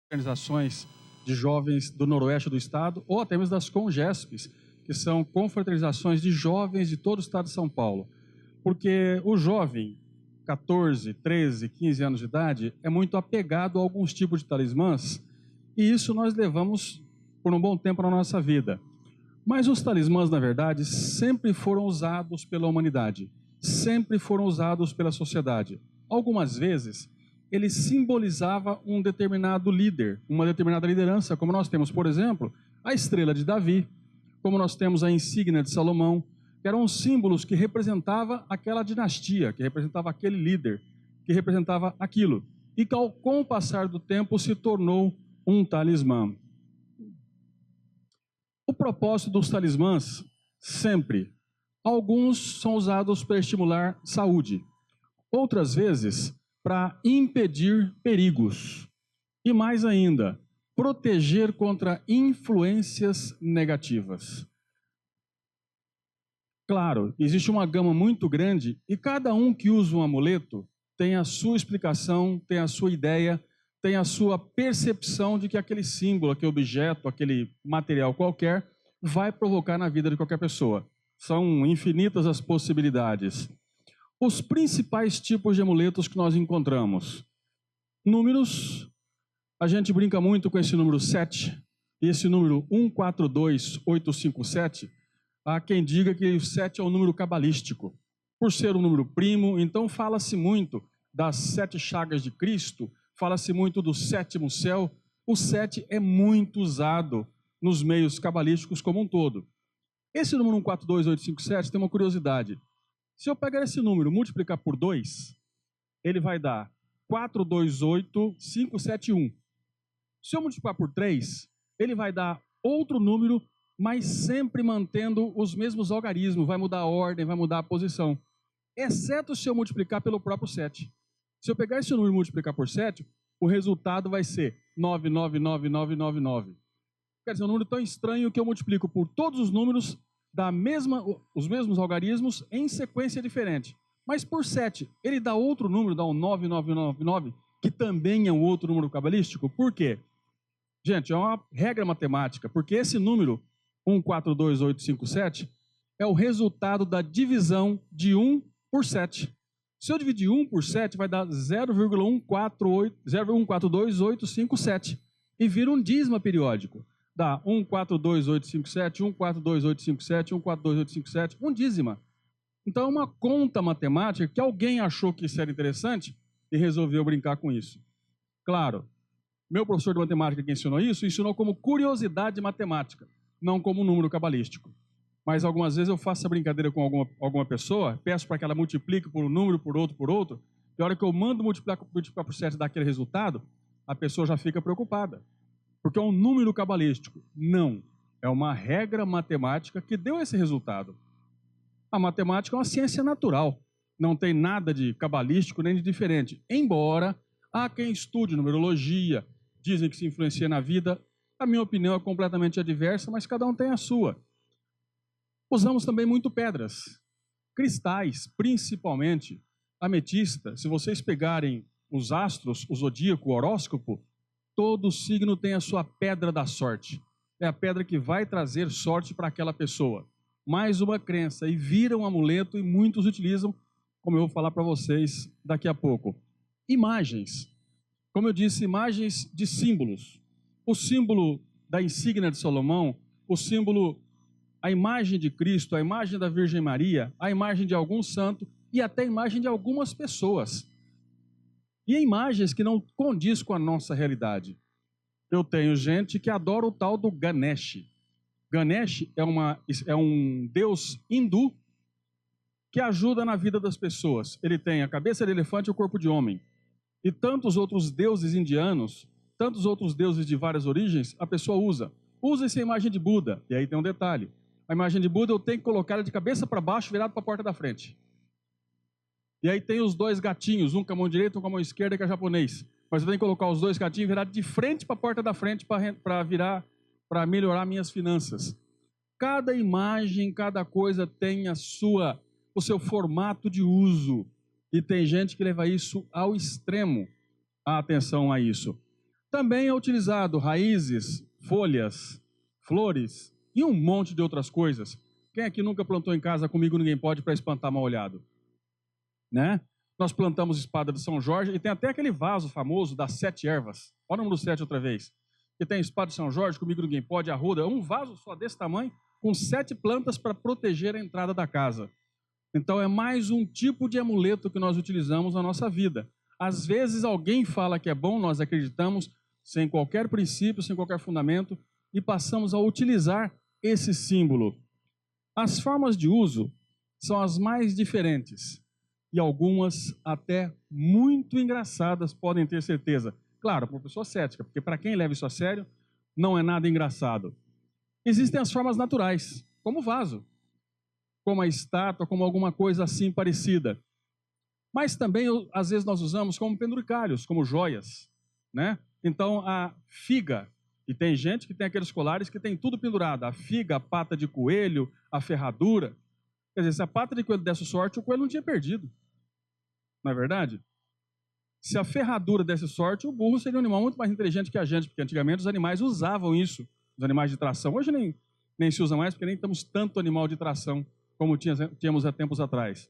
organizações de jovens do noroeste do estado, ou até mesmo das CONGESPs, que são confraternizações de jovens de todo o estado de São Paulo. Porque o jovem, 14, 13, 15 anos de idade, é muito apegado a alguns tipos de talismãs, e isso nós levamos por um bom tempo na nossa vida. Mas os talismãs, na verdade, sempre foram usados pela humanidade, sempre foram usados pela sociedade. Algumas vezes, ele simbolizava um determinado líder, uma determinada liderança, como nós temos, por exemplo, a estrela de Davi, como nós temos a insígnia de Salomão, que eram símbolos que representavam aquela dinastia, que representava aquele líder, que representava aquilo. E que, com o passar do tempo, se tornou um talismã. O propósito dos talismãs, sempre, alguns são usados para estimular saúde, outras vezes para impedir perigos e, mais ainda, proteger contra influências negativas. Claro, existe uma gama muito grande e cada um que usa um amuleto tem a sua explicação, tem a sua ideia, tem a sua percepção de que aquele símbolo, aquele objeto, aquele material qualquer vai provocar na vida de qualquer pessoa. São infinitas as possibilidades. Os principais tipos de amuletos que nós encontramos. Números, a gente brinca muito com esse número 7, e esse número 142857, há quem diga que o 7 é um número cabalístico. Por ser um número primo, então fala-se muito das 7 chagas de Cristo, fala-se muito do 7º céu. O 7 é muito usado nos meios cabalísticos como um todo. Esse número 142857 tem uma curiosidade. Se eu pegar esse número e multiplicar por 2, ele vai dar 428571. Se eu multiplicar por 3, ele vai dar outro número, mas sempre mantendo os mesmos algarismos, vai mudar a ordem, vai mudar a posição. Exceto se eu multiplicar pelo próprio 7. Se eu pegar esse número e multiplicar por 7, o resultado vai ser 999999. Quer dizer, um número tão estranho que eu multiplico por todos os números os mesmos algarismos em sequência diferente. Mas por 7, ele dá outro número, dá um 9999, que também é um outro número cabalístico. Por quê? Gente, é uma regra matemática, porque esse número 142857 é o resultado da divisão de 1 por 7. Se eu dividir 1 por 7, vai dar 0,142857 e vira um dízima periódico. Dá 142857, 142857, 142857, um dízima. Então é uma conta matemática que alguém achou que isso era interessante e resolveu brincar com isso. Claro, meu professor de matemática que ensinou isso, ensinou como curiosidade matemática, não como número cabalístico. Mas algumas vezes eu faço essa brincadeira com alguma pessoa, peço para que ela multiplique por um número, por outro, e a hora que eu mando multiplicar por 7 e dar aquele resultado, a pessoa já fica preocupada. Porque é um número cabalístico. Não. É uma regra matemática que deu esse resultado. A matemática é uma ciência natural. Não tem nada de cabalístico nem de diferente. Embora há quem estude numerologia, dizem que se influencia na vida. A minha opinião é completamente adversa, mas cada um tem a sua. Usamos também muito pedras. Cristais, principalmente. Ametista, se vocês pegarem os astros, o zodíaco, o horóscopo, todo signo tem a sua pedra da sorte. É a pedra que vai trazer sorte para aquela pessoa. Mais uma crença, e vira um amuleto, e muitos utilizam, como eu vou falar para vocês daqui a pouco. Imagens. Como eu disse, imagens de símbolos. O símbolo da insígnia de Salomão, o símbolo, a imagem de Cristo, a imagem da Virgem Maria, a imagem de algum santo e até a imagem de algumas pessoas. E imagens que não condiz com a nossa realidade. Eu tenho gente que adora o tal do Ganesh. Ganesh é um deus hindu que ajuda na vida das pessoas. Ele tem a cabeça de elefante e o corpo de homem. E tantos outros deuses indianos, tantos outros deuses de várias origens, a pessoa usa. Usa essa imagem de Buda. E aí tem um detalhe. A imagem de Buda eu tenho que colocar ela de cabeça para baixo, virado para a porta da frente. E aí tem os dois gatinhos, um com a mão direita, um com a mão esquerda, que é japonês. Mas eu tenho que colocar os dois gatinhos virados de frente para a porta da frente para melhorar minhas finanças. Cada imagem, cada coisa tem o seu formato de uso. E tem gente que leva isso ao extremo. Atenção a isso. Também é utilizado raízes, folhas, flores e um monte de outras coisas. Quem aqui nunca plantou em casa comigo ninguém pode para espantar mal-olhado? Né? Nós plantamos espada de São Jorge e tem até aquele vaso famoso das 7 ervas. Olha o número 7 outra vez. Que tem espada de São Jorge, comigo ninguém pode, arruda. É um vaso só desse tamanho com 7 plantas para proteger a entrada da casa. Então é mais um tipo de amuleto que nós utilizamos na nossa vida. Às vezes alguém fala que é bom, nós acreditamos, sem qualquer princípio, sem qualquer fundamento, e passamos a utilizar esse símbolo. As formas de uso são as mais diferentes, e algumas até muito engraçadas, podem ter certeza. Claro, para uma pessoa cética, porque para quem leva isso a sério, não é nada engraçado. Existem as formas naturais, como o vaso, como a estátua, como alguma coisa assim parecida. Mas também, às vezes, nós usamos como penduricalhos, como joias, né? Então, a figa, e tem gente que tem aqueles colares que tem tudo pendurado, a figa, a pata de coelho, a ferradura. Quer dizer, se a pata de coelho desse sorte, o coelho não tinha perdido. Não é verdade? Se a ferradura desse sorte, o burro seria um animal muito mais inteligente que a gente, porque antigamente os animais usavam isso, os animais de tração. Hoje nem se usa mais, porque nem temos tanto animal de tração como tínhamos há tempos atrás.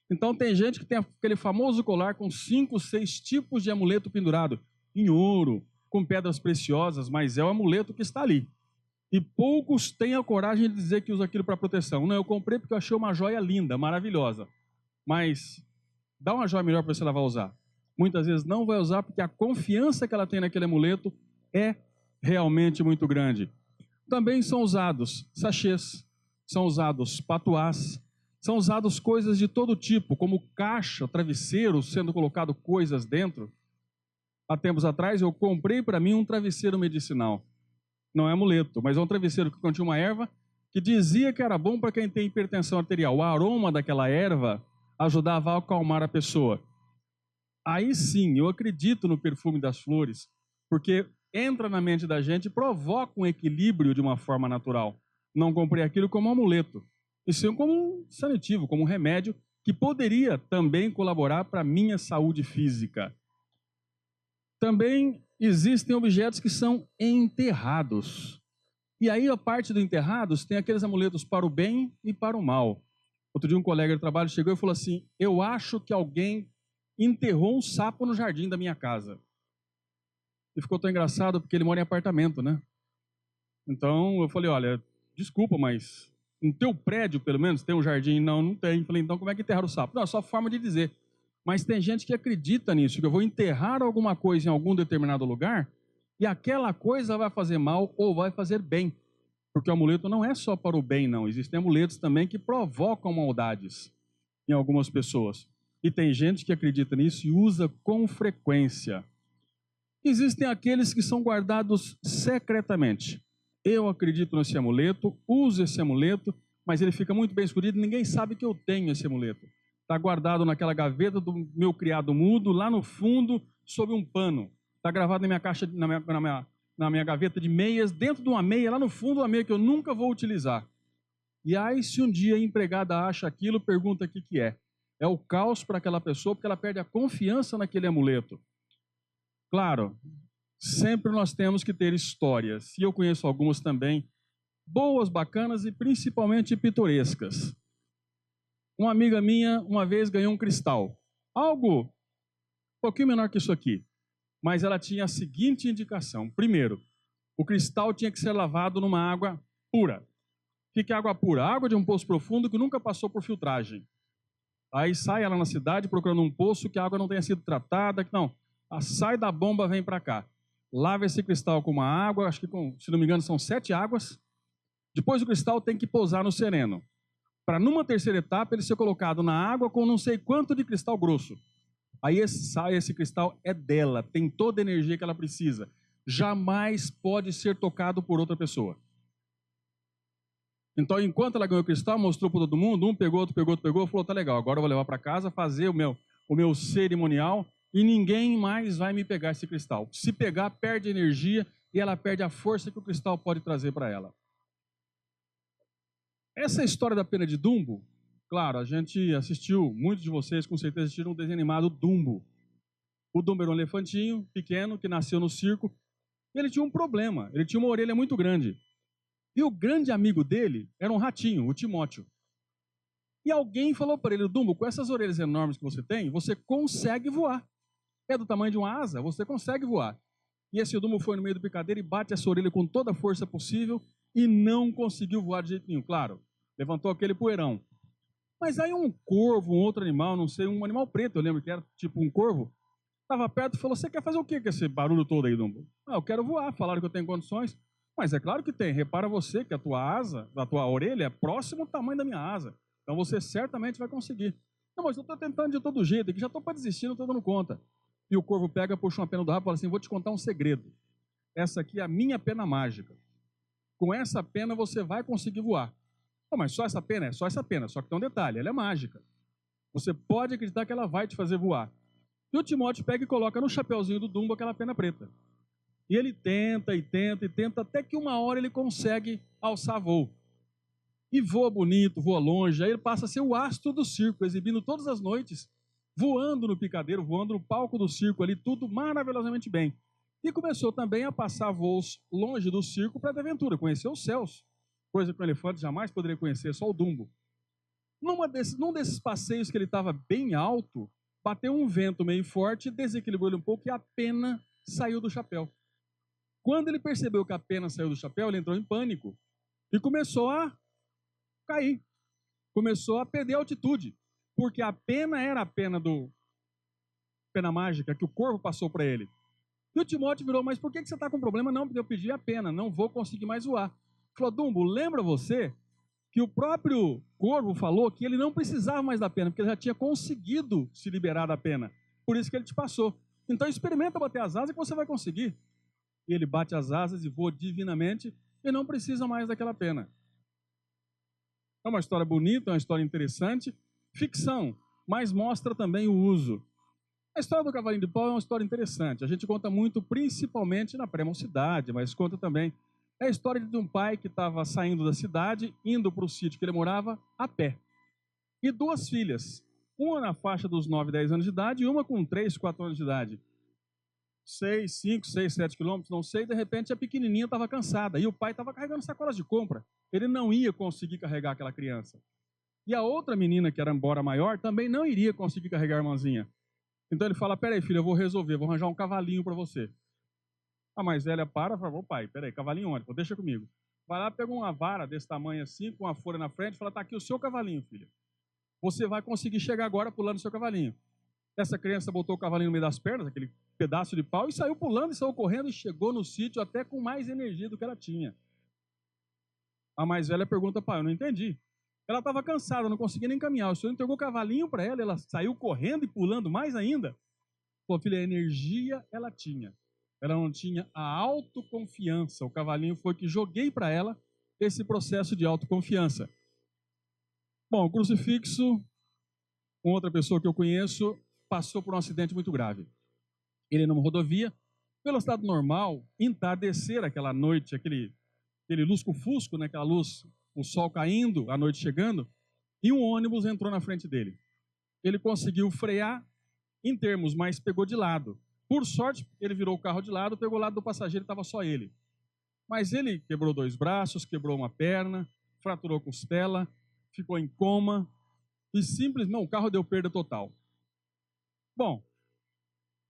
Então tem gente que tem aquele famoso colar com 5, 6 tipos de amuleto pendurado, em ouro, com pedras preciosas, mas é o amuleto que está ali. E poucos têm a coragem de dizer que usa aquilo para proteção. Não, eu comprei porque eu achei uma joia linda, maravilhosa. Mas dá uma joia melhor para você ela vai usar. Muitas vezes não vai usar porque a confiança que ela tem naquele amuleto é realmente muito grande. Também são usados sachês, são usados patuás, são usados coisas de todo tipo, como caixa, travesseiro, sendo colocado coisas dentro. Há tempos atrás eu comprei para mim um travesseiro medicinal. Não é amuleto, mas é um travesseiro que continha uma erva que dizia que era bom para quem tem hipertensão arterial. O aroma daquela erva ajudava a acalmar a pessoa. Aí sim, eu acredito no perfume das flores, porque entra na mente da gente e provoca um equilíbrio de uma forma natural. Não comprei aquilo como amuleto, e sim como um sanitivo, como um remédio que poderia também colaborar para a minha saúde física. Também existem objetos que são enterrados. E aí a parte do enterrados tem aqueles amuletos para o bem e para o mal. Outro dia um colega de trabalho chegou e falou assim, eu acho que alguém enterrou um sapo no jardim da minha casa. E ficou tão engraçado porque ele mora em apartamento, né? Então eu falei, olha, desculpa, mas no teu prédio, pelo menos, tem um jardim? Não, não tem. Eu falei, então como é que enterraram o sapo? Não, é só forma de dizer. Mas tem gente que acredita nisso, que eu vou enterrar alguma coisa em algum determinado lugar e aquela coisa vai fazer mal ou vai fazer bem. Porque o amuleto não é só para o bem, não. Existem amuletos também que provocam maldades em algumas pessoas. E tem gente que acredita nisso e usa com frequência. Existem aqueles que são guardados secretamente. Eu acredito nesse amuleto, uso esse amuleto, mas ele fica muito bem escondido, ninguém sabe que eu tenho esse amuleto. Está guardado naquela gaveta do meu criado mudo, lá no fundo, sob um pano. Está gravado na minha caixa, na minha gaveta de meias, dentro de uma meia, lá no fundo, uma meia que eu nunca vou utilizar. E aí, se um dia a empregada acha aquilo, pergunta o que é. É o caos para aquela pessoa, porque ela perde a confiança naquele amuleto. Claro, sempre nós temos que ter histórias, e eu conheço algumas também, boas, bacanas e principalmente pitorescas. Uma amiga minha, uma vez, ganhou um cristal. Algo um pouquinho menor que isso aqui. Mas ela tinha a seguinte indicação. Primeiro, o cristal tinha que ser lavado numa água pura. O que é água pura? Água de um poço profundo que nunca passou por filtragem. Aí sai ela na cidade procurando um poço que a água não tenha sido tratada. Não, sai da bomba, vem para cá. Lava esse cristal com uma água, acho que, se não me engano, são 7 águas. Depois o cristal tem que pousar no sereno. Para numa terceira etapa ele ser colocado na água com não sei quanto de cristal grosso. Aí esse cristal é dela, tem toda a energia que ela precisa. Jamais pode ser tocado por outra pessoa. Então, enquanto ela ganhou o cristal, mostrou para todo mundo, um pegou, outro pegou, outro pegou, falou, tá legal, agora eu vou levar para casa, fazer o meu cerimonial e ninguém mais vai me pegar esse cristal. Se pegar, perde energia e ela perde a força que o cristal pode trazer para ela. Essa história da pena de Dumbo, claro, a gente assistiu, muitos de vocês com certeza assistiram um desenho animado Dumbo. O Dumbo era um elefantinho pequeno que nasceu no circo Ele tinha um problema, ele tinha uma orelha muito grande. E o grande amigo dele era um ratinho, o Timóteo. E alguém falou para ele: Dumbo, com essas orelhas enormes que você tem, você consegue voar. É do tamanho de uma asa, você consegue voar. E esse Dumbo foi no meio do picadeiro e bate essa orelha com toda a força possível e não conseguiu voar de jeito nenhum. Claro, levantou aquele poeirão. Mas aí um corvo, um outro animal, não sei, um animal preto, eu lembro que era tipo um corvo, estava perto e falou: você quer fazer o quê com esse barulho todo aí, Dumbo? Ah, eu quero voar, falaram que eu tenho condições. Mas é claro que tem, repara você que a tua asa, a tua orelha é próximo ao tamanho da minha asa. Então você certamente vai conseguir. Não, mas eu estou tentando de todo jeito, aqui já estou para desistir, não estou dando conta. E o corvo pega, puxa uma pena do rabo e fala assim: vou te contar um segredo. Essa aqui é a minha pena mágica. Com essa pena você vai conseguir voar. Não, mas só essa pena? É só essa pena, só que tem um detalhe, ela é mágica. Você pode acreditar que ela vai te fazer voar. E o Timóteo pega e coloca no chapeuzinho do Dumbo aquela pena preta. E ele tenta e tenta e tenta, até que uma hora ele consegue alçar voo. E voa bonito, voa longe, aí ele passa a ser o astro do circo, exibindo todas as noites, voando no picadeiro, voando no palco do circo ali, tudo maravilhosamente bem. E começou também a passar voos longe do circo para a aventura, conhecer os céus, coisa que o elefante jamais poderia conhecer, só o Dumbo. Num desses passeios que ele estava bem alto, bateu um vento meio forte, desequilibrou ele um pouco e a pena saiu do chapéu. Quando ele percebeu que a pena saiu do chapéu, ele entrou em pânico e começou a cair. Começou a perder altitude, porque a pena era a pena pena mágica que o corvo passou para ele. E o Timóteo virou: mas por que você está com problema? Não, porque eu pedi a pena, não vou conseguir mais voar. Falou: Dumbo, lembra você que o próprio corvo falou que ele não precisava mais da pena, porque ele já tinha conseguido se liberar da pena. Por isso que ele te passou. Então experimenta bater as asas que você vai conseguir. E ele bate as asas e voa divinamente e não precisa mais daquela pena. É uma história bonita, é uma história interessante. Ficção, mas mostra também o uso. A história do cavalinho de pau é uma história interessante. A gente conta muito, principalmente na pré-mocidade, mas conta também. É a história de um pai que estava saindo da cidade, indo para o sítio que ele morava, a pé. E duas filhas, uma na faixa dos 9, 10 anos de idade e uma com 3, 4 anos de idade. 6, 5, 6, 7 quilômetros, não sei, de repente a pequenininha estava cansada e o pai estava carregando sacolas de compra. Ele não ia conseguir carregar aquela criança. E a outra menina, que era embora maior, também não iria conseguir carregar a irmãzinha. Então ele fala: peraí, filha, eu vou resolver, vou arranjar um cavalinho para você. A mais velha para e fala: ô pai, peraí, cavalinho onde? Pô, deixa comigo. Vai lá, pega uma vara desse tamanho assim, com uma folha na frente, e fala: tá aqui o seu cavalinho, filha. Você vai conseguir chegar agora pulando o seu cavalinho. Essa criança botou o cavalinho no meio das pernas, aquele pedaço de pau, e saiu pulando e saiu correndo e chegou no sítio até com mais energia do que ela tinha. A mais velha pergunta: pai, eu não entendi. Ela estava cansada, não conseguia nem caminhar. O senhor entregou o cavalinho para ela, ela saiu correndo e pulando mais ainda. Pô, filha, a energia ela tinha. Ela não tinha a autoconfiança. O cavalinho foi que joguei para ela esse processo de autoconfiança. Bom, o crucifixo, uma outra pessoa que eu conheço, passou por um acidente muito grave. Ele numa rodovia, velocidade normal, entardecer aquela noite, aquele lusco-fusco, né, aquela luz, o sol caindo, a noite chegando, e um ônibus entrou na frente dele. Ele conseguiu frear em termos, mas pegou de lado. Por sorte, ele virou o carro de lado, pegou o lado do passageiro, estava só ele. Mas ele quebrou 2 braços, quebrou uma perna, fraturou costela, ficou em coma e simplesmente, o carro deu perda total. Bom,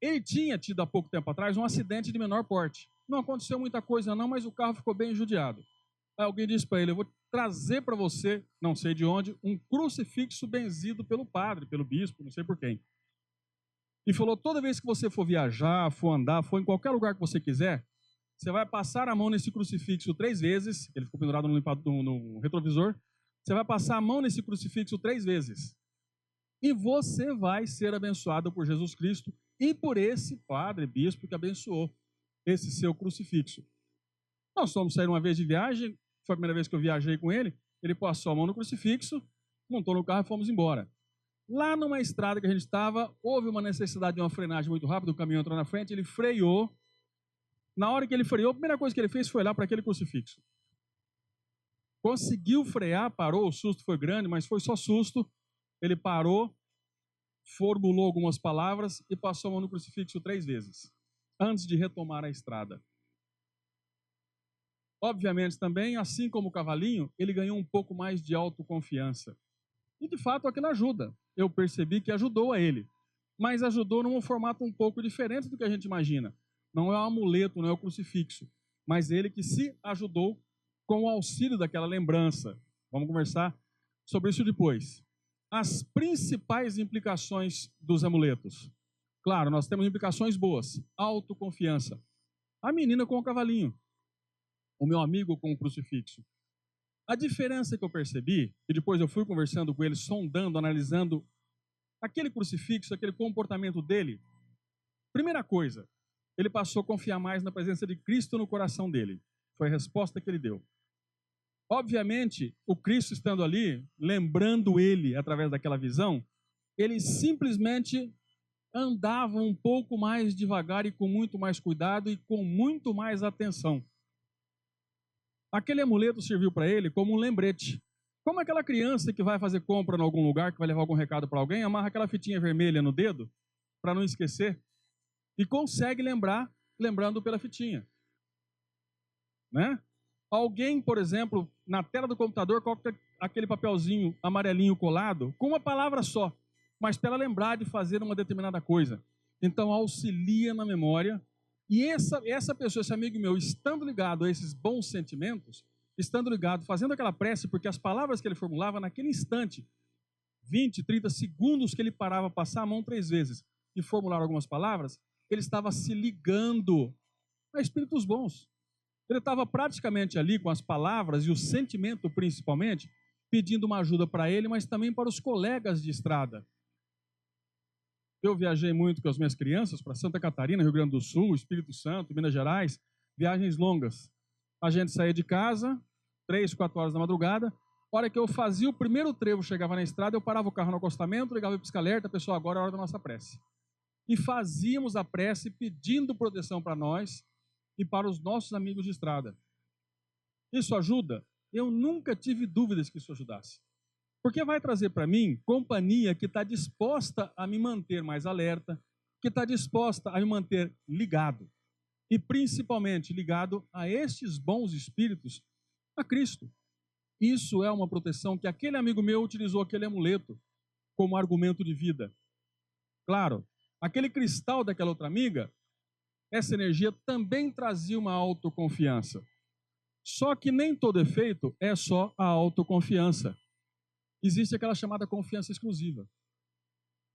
ele tinha tido há pouco tempo atrás um acidente de menor porte. Não aconteceu muita coisa não, mas o carro ficou bem judiado. Aí alguém disse para ele: eu vou trazer para você, não sei de onde, um crucifixo benzido pelo padre, pelo bispo, não sei por quem. E falou: toda vez que você for viajar, for andar, for em qualquer lugar que você quiser, você vai passar a mão nesse crucifixo 3 vezes, ele ficou pendurado no retrovisor, você vai passar a mão nesse crucifixo 3 vezes. E você vai ser abençoado por Jesus Cristo e por esse padre, bispo, que abençoou esse seu crucifixo. Nós fomos sair uma vez de viagem, foi a primeira vez que eu viajei com ele, ele passou a mão no crucifixo, montou no carro e fomos embora. Lá numa estrada que a gente estava, houve uma necessidade de uma frenagem muito rápida, o caminhão entrou na frente, ele freou. Na hora que ele freou, a primeira coisa que ele fez foi olhar para aquele crucifixo. Conseguiu frear, parou, o susto foi grande, mas foi só susto. Ele parou, formulou algumas palavras e passou a mão no crucifixo 3 vezes, antes de retomar a estrada. Obviamente também, assim como o cavalinho, ele ganhou um pouco mais de autoconfiança. E de fato aquilo ajuda. Eu percebi que ajudou a ele. Mas ajudou num formato um pouco diferente do que a gente imagina. Não é o amuleto, não é o crucifixo. Mas ele que se ajudou com o auxílio daquela lembrança. Vamos conversar sobre isso depois. As principais implicações dos amuletos. Claro, nós temos implicações boas. Autoconfiança. A menina com o cavalinho. O meu amigo com o crucifixo. A diferença que eu percebi, e depois eu fui conversando com ele, sondando, analisando aquele crucifixo, aquele comportamento dele. Primeira coisa, ele passou a confiar mais na presença de Cristo no coração dele. Foi a resposta que ele deu. Obviamente, o Cristo estando ali, lembrando ele através daquela visão, ele simplesmente andava um pouco mais devagar e com muito mais cuidado e com muito mais atenção. Aquele amuleto serviu para ele como um lembrete. Como aquela criança que vai fazer compra em algum lugar, que vai levar algum recado para alguém, amarra aquela fitinha vermelha no dedo, para não esquecer, e consegue lembrar, lembrando pela fitinha. Né? Alguém, por exemplo, na tela do computador, coloca aquele papelzinho amarelinho colado, com uma palavra só, mas para ela lembrar de fazer uma determinada coisa. Então, auxilia na memória. E essa pessoa, esse amigo meu, estando ligado a esses bons sentimentos, estando ligado, fazendo aquela prece, porque as palavras que ele formulava naquele instante, 20, 30 segundos que ele parava, passar a mão 3 vezes e formular algumas palavras, ele estava se ligando a espíritos bons. Ele estava praticamente ali com as palavras e o sentimento principalmente, pedindo uma ajuda para ele, mas também para os colegas de estrada. Eu viajei muito com as minhas crianças para Santa Catarina, Rio Grande do Sul, Espírito Santo, Minas Gerais, viagens longas. A gente saía de casa, 3, 4 horas da madrugada. A hora que eu fazia o primeiro trevo, chegava na estrada, eu parava o carro no acostamento, ligava o pisca-alerta, pessoal, agora é a hora da nossa prece. E fazíamos a prece pedindo proteção para nós e para os nossos amigos de estrada. Isso ajuda? Eu nunca tive dúvidas que isso ajudasse. Porque vai trazer para mim companhia que está disposta a me manter mais alerta, que está disposta a me manter ligado. E principalmente ligado a estes bons espíritos, a Cristo. Isso é uma proteção que aquele amigo meu utilizou aquele amuleto como argumento de vida. Claro, aquele cristal daquela outra amiga, essa energia também trazia uma autoconfiança. Só que nem todo efeito é só a autoconfiança. Existe aquela chamada confiança exclusiva.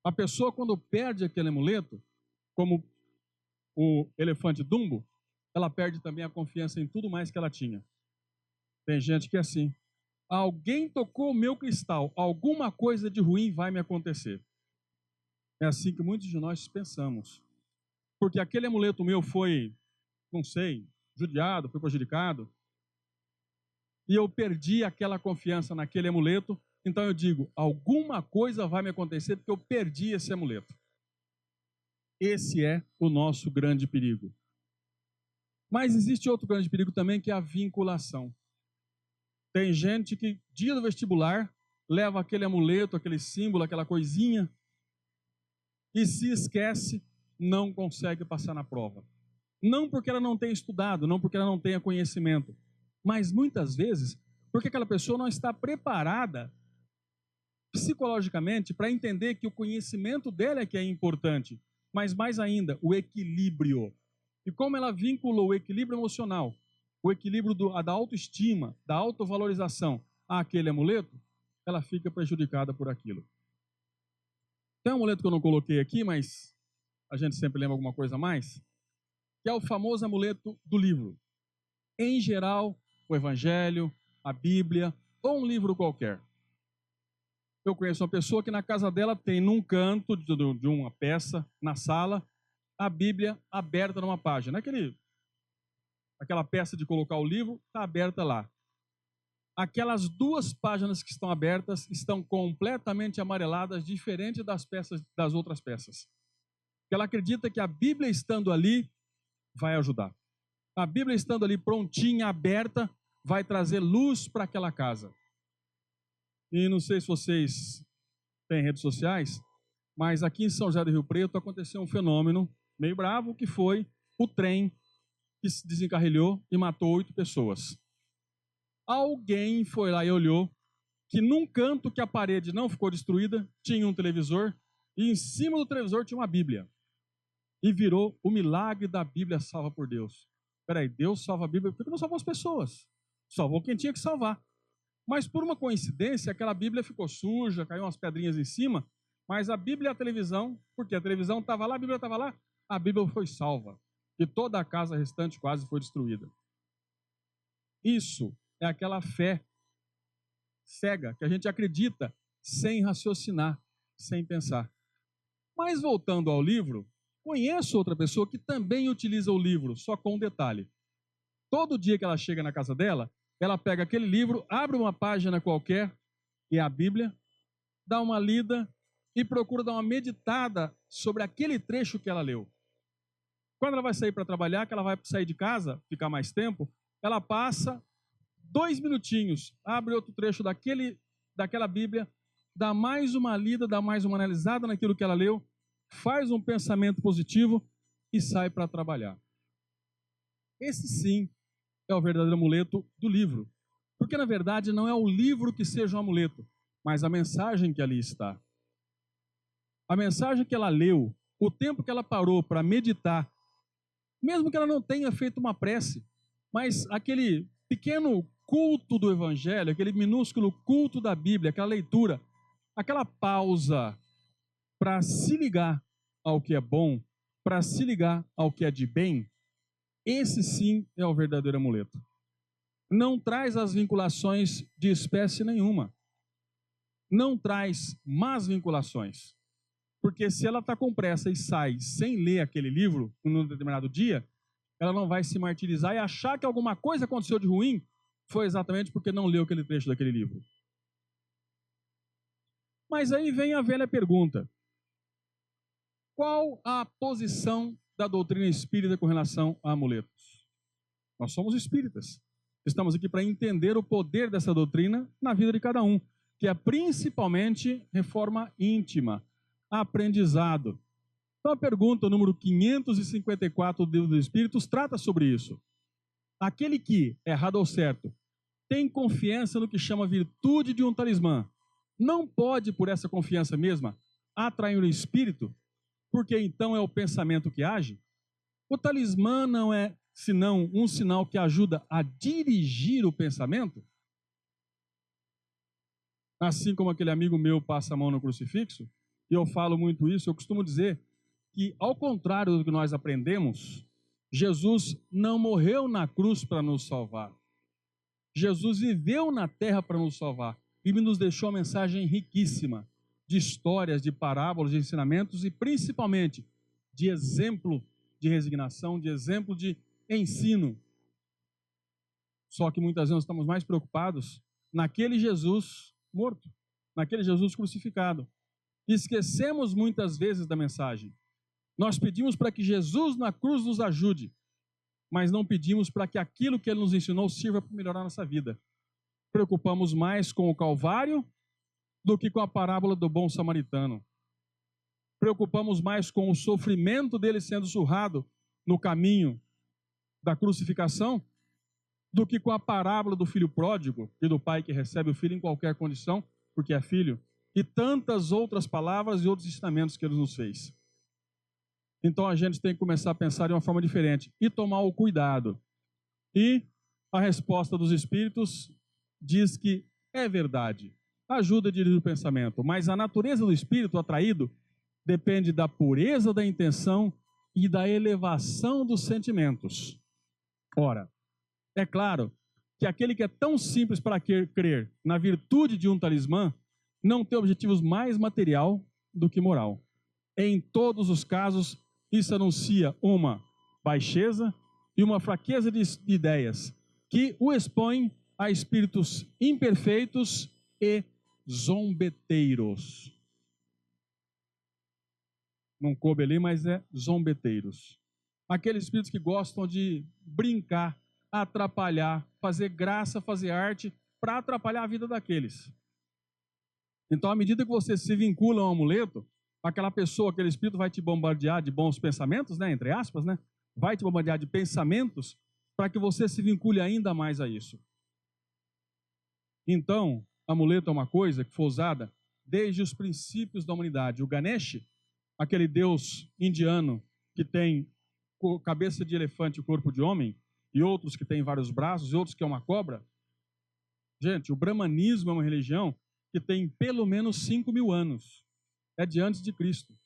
A pessoa, quando perde aquele amuleto, como o elefante Dumbo, ela perde também a confiança em tudo mais que ela tinha. Tem gente que é assim. Alguém tocou o meu cristal, alguma coisa de ruim vai me acontecer. É assim que muitos de nós pensamos. Porque aquele amuleto meu foi, não sei, judiado, foi prejudicado. E eu perdi aquela confiança naquele amuleto. Então eu digo, alguma coisa vai me acontecer porque eu perdi esse amuleto. Esse é o nosso grande perigo. Mas existe outro grande perigo também, que é a vinculação. Tem gente que, dia do vestibular, leva aquele amuleto, aquele símbolo, aquela coisinha, e se esquece, não consegue passar na prova. Não porque ela não tenha estudado, não porque ela não tenha conhecimento, mas muitas vezes porque aquela pessoa não está preparada psicologicamente para entender que o conhecimento dela é que é importante, mas mais ainda, o equilíbrio. E como ela vinculou o equilíbrio emocional, o equilíbrio da autoestima, da autovalorização àquele amuleto, ela fica prejudicada por aquilo. Tem um amuleto que eu não coloquei aqui, mas a gente sempre lembra alguma coisa a mais, que é o famoso amuleto do livro. Em geral, o Evangelho, a Bíblia, ou um livro qualquer. Eu conheço uma pessoa que na casa dela tem, num canto de uma peça, na sala, a Bíblia aberta numa página. Aquela peça de colocar o livro está aberta lá. Aquelas 2 páginas que estão abertas estão completamente amareladas, diferente das outras peças. Ela acredita que a Bíblia estando ali vai ajudar. A Bíblia estando ali prontinha, aberta, vai trazer luz para aquela casa. E não sei se vocês têm redes sociais, mas aqui em São José do Rio Preto aconteceu um fenômeno meio bravo, que foi o trem que se desencarrilhou e matou 8 pessoas. Alguém foi lá e olhou que num canto que a parede não ficou destruída, tinha um televisor, e em cima do televisor tinha uma Bíblia. E virou o milagre da Bíblia salva por Deus. Peraí, Deus salva a Bíblia, por que não salvou as pessoas? Salvou quem tinha que salvar. Mas por uma coincidência, aquela Bíblia ficou suja, caiu umas pedrinhas em cima, mas a Bíblia e a televisão, porque a televisão estava lá, a Bíblia estava lá, a Bíblia foi salva. E toda a casa restante quase foi destruída. Isso é aquela fé cega, que a gente acredita sem raciocinar, sem pensar. Mas voltando ao livro, conheço outra pessoa que também utiliza o livro, só com um detalhe. Todo dia que ela chega na casa dela, ela pega aquele livro, abre uma página qualquer, e é a Bíblia, dá uma lida e procura dar uma meditada sobre aquele trecho que ela leu. Quando ela vai sair para trabalhar, que ela vai sair de casa, ficar mais tempo, ela passa 2 minutinhos, abre outro trecho daquela Bíblia, dá mais uma lida, dá mais uma analisada naquilo que ela leu, faz um pensamento positivo e sai para trabalhar. Esse sim é o verdadeiro amuleto do livro. Porque na verdade não é o livro que seja um amuleto, mas a mensagem que ali está. A mensagem que ela leu, o tempo que ela parou para meditar, mesmo que ela não tenha feito uma prece, mas aquele pequeno culto do Evangelho, aquele minúsculo culto da Bíblia, aquela leitura, aquela pausa para se ligar ao que é bom, para se ligar ao que é de bem, esse sim é o verdadeiro amuleto. Não traz as vinculações de espécie nenhuma. Não traz más vinculações. Porque se ela está com pressa e sai sem ler aquele livro num determinado dia, ela não vai se martirizar e achar que alguma coisa aconteceu de ruim foi exatamente porque não leu aquele trecho daquele livro. Mas aí vem a velha pergunta: qual a posição da doutrina espírita com relação a amuletos? Nós somos espíritas. Estamos aqui para entender o poder dessa doutrina na vida de cada um, que é principalmente reforma íntima, aprendizado. Então a pergunta número 554 do Livro dos Espíritos trata sobre isso. Aquele que, errado ou certo, tem confiança no que chama virtude de um talismã, não pode, por essa confiança mesma, atrair o espírito, porque então é o pensamento que age? O talismã não é senão um sinal que ajuda a dirigir o pensamento? Assim como aquele amigo meu passa a mão no crucifixo, e eu falo muito isso, eu costumo dizer que, ao contrário do que nós aprendemos, Jesus não morreu na cruz para nos salvar. Jesus viveu na terra para nos salvar e nos deixou uma mensagem riquíssima de histórias, de parábolas, de ensinamentos e principalmente de exemplo de resignação, de exemplo de ensino. Só que muitas vezes nós estamos mais preocupados naquele Jesus morto, naquele Jesus crucificado. E esquecemos muitas vezes da mensagem. Nós pedimos para que Jesus na cruz nos ajude, mas não pedimos para que aquilo que Ele nos ensinou sirva para melhorar a nossa vida. Preocupamos mais com o Calvário do que com a parábola do bom samaritano. Preocupamos mais com o sofrimento dele sendo surrado no caminho da crucificação do que com a parábola do filho pródigo e do pai que recebe o filho em qualquer condição, porque é filho, e tantas outras palavras e outros ensinamentos que ele nos fez. Então a gente tem que começar a pensar de uma forma diferente e tomar o cuidado. E a resposta dos espíritos diz que é verdade, ajuda a dirigir o pensamento, mas a natureza do espírito atraído depende da pureza da intenção e da elevação dos sentimentos. Ora, é claro que aquele que é tão simples para crer na virtude de um talismã não tem objetivos mais material do que moral. Em todos os casos, isso anuncia uma baixeza e uma fraqueza de ideias que o expõe a espíritos imperfeitos e zombeteiros. Não coube ali, mas é zombeteiros. Aqueles espíritos que gostam de brincar, atrapalhar, fazer graça, fazer arte, para atrapalhar a vida daqueles. Então, à medida que você se vincula a um amuleto, aquela pessoa, aquele espírito vai te bombardear de bons pensamentos, né, entre aspas, né? vai te bombardear de pensamentos para que você se vincule ainda mais a isso. Então, amuleto é uma coisa que foi usada desde os princípios da humanidade. O Ganesh, aquele deus indiano que tem cabeça de elefante e corpo de homem, e outros que têm vários braços, e outros que é uma cobra. Gente, o brahmanismo é uma religião que tem pelo menos 5.000 anos. É de antes de Cristo.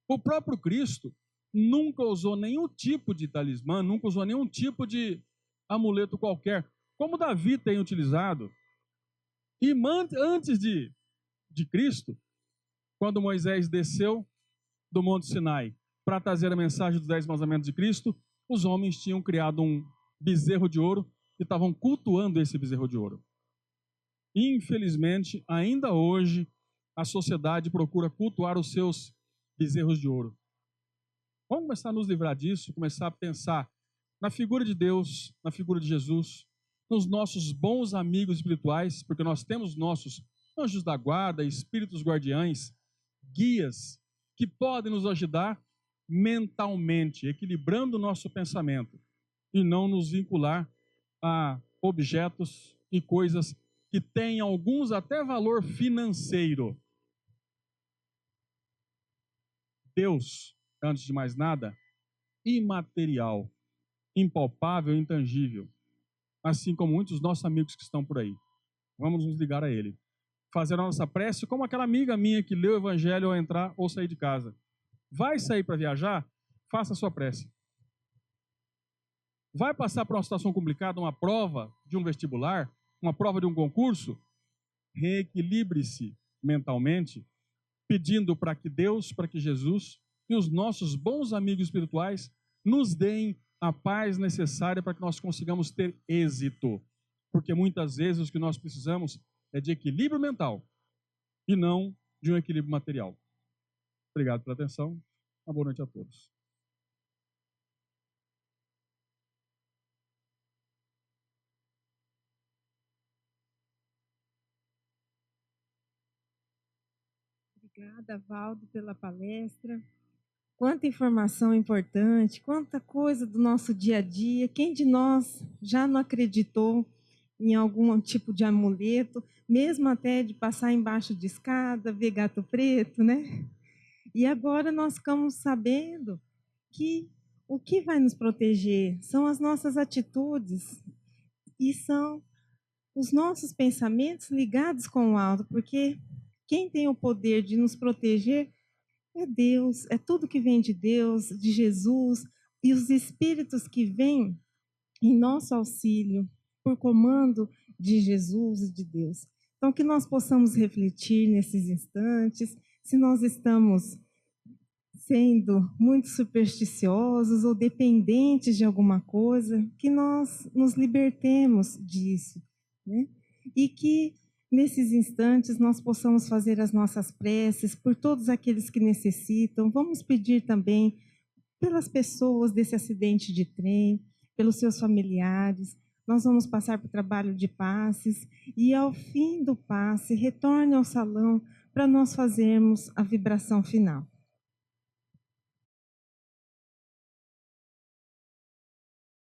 O próprio Cristo nunca usou nenhum tipo de talismã, nunca usou nenhum tipo de amuleto qualquer, como Davi tem utilizado. E antes de Cristo, quando Moisés desceu do Monte Sinai para trazer a mensagem dos 10 mandamentos de Cristo, os homens tinham criado um bezerro de ouro e estavam cultuando esse bezerro de ouro. Infelizmente, ainda hoje, a sociedade procura cultuar os seus bezerros de ouro. Vamos começar a nos livrar disso, começar a pensar na figura de Deus, na figura de Jesus, nos nossos bons amigos espirituais, porque nós temos nossos anjos da guarda, espíritos guardiães, guias, que podem nos ajudar mentalmente, equilibrando o nosso pensamento, e não nos vincular a objetos e coisas que têm alguns até valor financeiro. Deus, antes de mais nada, imaterial, impalpável, intangível, assim como muitos dos nossos amigos que estão por aí. Vamos nos ligar a Ele. Fazer a nossa prece como aquela amiga minha que leu o Evangelho ao entrar ou sair de casa. Vai sair para viajar? Faça a sua prece. Vai passar por uma situação complicada, uma prova de um vestibular, uma prova de um concurso? Reequilibre-se mentalmente, pedindo para que Deus, para que Jesus e os nossos bons amigos espirituais nos deem a paz necessária para que nós consigamos ter êxito. Porque muitas vezes o que nós precisamos é de equilíbrio mental e não de um equilíbrio material. Obrigado pela atenção. Uma boa noite a todos. Obrigada, Valdo, pela palestra. Quanta informação importante, quanta coisa do nosso dia a dia. Quem de nós já não acreditou em algum tipo de amuleto, mesmo até de passar embaixo de escada, ver gato preto, né? E agora nós ficamos sabendo que o que vai nos proteger são as nossas atitudes e são os nossos pensamentos ligados com o alto, porque quem tem o poder de nos proteger é Deus, é tudo que vem de Deus, de Jesus, e os espíritos que vêm em nosso auxílio, por comando de Jesus e de Deus. Então, que nós possamos refletir nesses instantes, se nós estamos sendo muito supersticiosos ou dependentes de alguma coisa, que nós nos libertemos disso, né? E que nesses instantes nós possamos fazer as nossas preces por todos aqueles que necessitam. Vamos pedir também pelas pessoas desse acidente de trem, pelos seus familiares. Nós vamos passar para o trabalho de passes e ao fim do passe retorne ao salão para nós fazermos a vibração final.